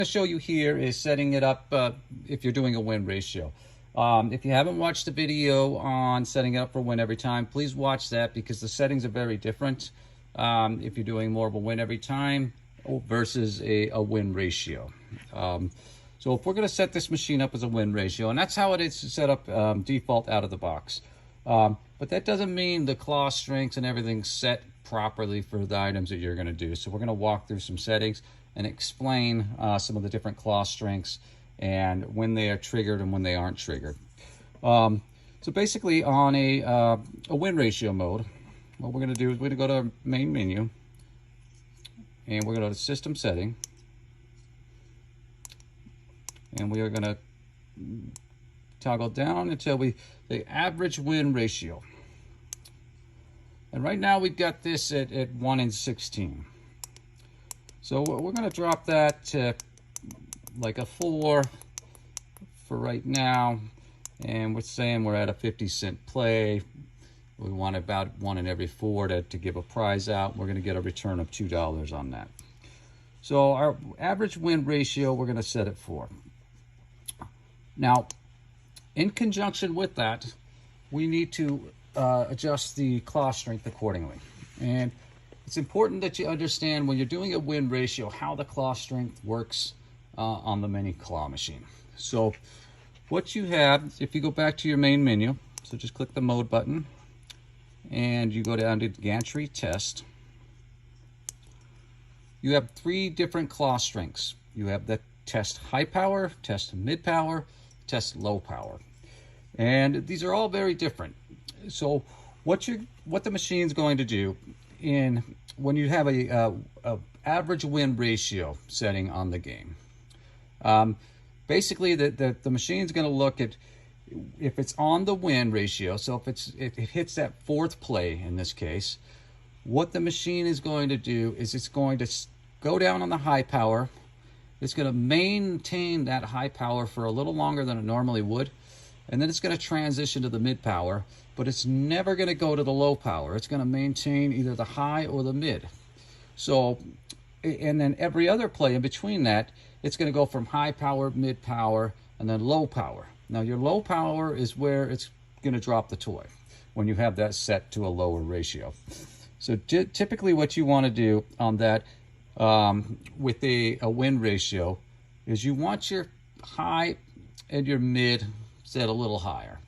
to show you here is setting it up if you're doing a win ratio. If you haven't watched the video on setting it up for win every time, please watch that because the settings are very different if you're doing more of a win every time versus a win ratio. So if we're going to set this machine up as a win ratio, and that's how it is set up default out of the box. But that doesn't mean the claw strengths and everything's set properly for the items that you're going to do. So we're going to walk through some settings and explain some of the different claw strengths and when they are triggered and when they aren't triggered. So basically on a win ratio mode, what we're going to do is we're going to go to our main menu and we're going to go to system setting, and we are going to toggle down until the average win ratio. And right now we've got this at 1 in 16. So we're going to drop that to like a 4 for right now. And we're saying we're at a 50-cent play. We want about 1 in every 4 to give a prize out. We're going to get a return of $2 on that. So our average win ratio, we're going to set it for. Now, in conjunction with that, we need to adjust the claw strength accordingly. And it's important that you understand when you're doing a win ratio how the claw strength works on the mini claw machine. So what you have, if you go back to your main menu, so just click the mode button and you go down to gantry test. You have 3 different claw strengths. You have the test high power, test mid power, test low power. And these are all very different. So what the machine's going to do when you have a average win ratio setting on the game, basically the machine's going to look at if it's on the win ratio. So if it hits that 4th play in this case, what the machine is going to do is it's going to go down on the high power. It's going to maintain that high power for a little longer than it normally would. And then it's going to transition to the mid power, but it's never going to go to the low power. It's going to maintain either the high or the mid. So, and then every other play in between that, it's going to go from high power, mid power, and then low power. Now your low power is where it's going to drop the toy when you have that set to a lower ratio. So typically what you want to do on that with a win ratio is you want your high and your mid set a little higher.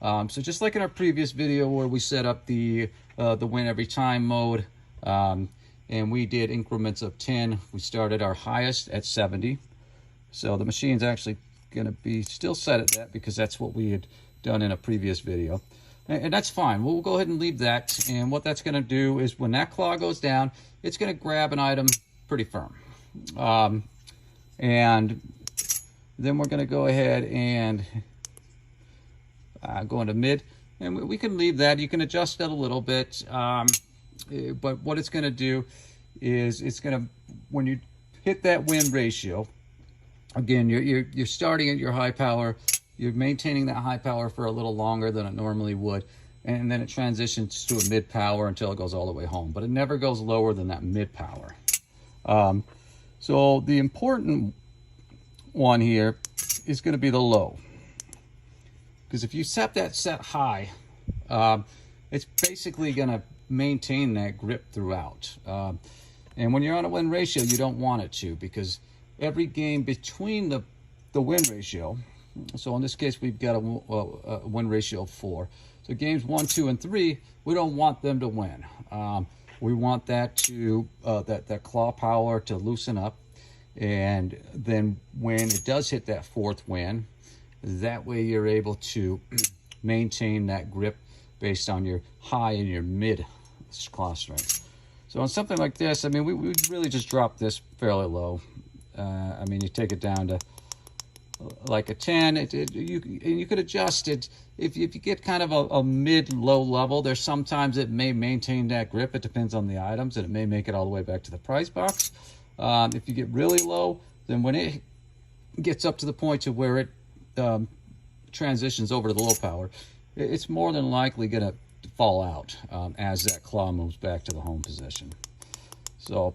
So just like in our previous video where we set up the win every time mode, and we did increments of 10, we started our highest at 70. So the machine's actually going to be still set at that because that's what we had done in a previous video. And that's fine. We'll go ahead and leave that. And what that's going to do is when that claw goes down, it's going to grab an item pretty firm. And then we're going to go ahead and go into mid. And we can leave that. You can adjust that a little bit. But what it's going to do is it's going to, when you hit that win ratio, again, you're starting at your high power. You're maintaining that high power for a little longer than it normally would, and then it transitions to a mid power until it goes all the way home, but it never goes lower than that mid power. So the important one here is going to be the low, because if you set that set high, it's basically going to maintain that grip throughout. And when you're on a win ratio, you don't want it to, because every game between the win ratio, so in this case, we've got a win ratio of 4. So games 1, 2, and 3, we don't want them to win. We want that to that claw power to loosen up, and then when it does hit that 4th win, that way you're able to maintain that grip based on your high and your mid claw strength. So on something like this, I mean, we really just drop this fairly low. I mean, you take it down to like a 10. You could adjust it if you get kind of a mid-low level. There's sometimes it may maintain that grip. It depends on the items, and it may make it all the way back to the prize box. If you get really low, then when it gets up to the point to where it transitions over to the low power, it's more than likely going to fall out as that claw moves back to the home position. So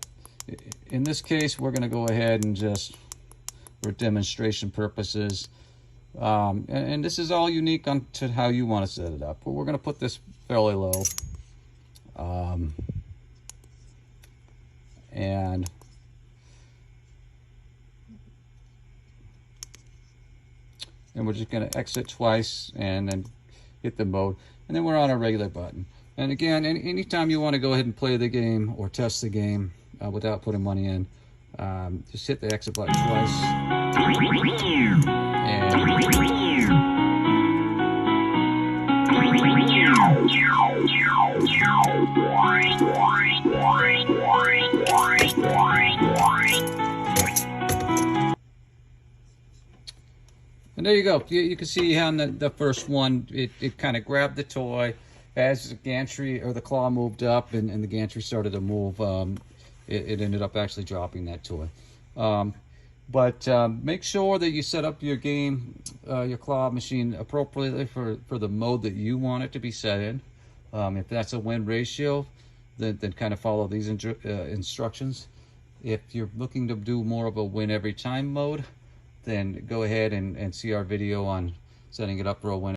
in this case, we're going to go ahead and just for demonstration purposes. And this is all unique to how you want to set it up. But we're going to put this fairly low. And we're just going to exit twice and then hit the mode. And then we're on our regular button. And again, anytime you want to go ahead and play the game or test the game without putting money in, just hit the exit button twice. And there you go. You can see on the first one, it kind of grabbed the toy. As the gantry or the claw moved up and the gantry started to move, it ended up actually dropping that toy. But make sure that you set up your game, your claw machine appropriately for the mode that you want it to be set in. If that's a win ratio, then kind of follow these instructions. If you're looking to do more of a win every time mode, then go ahead and see our video on setting it up for a win.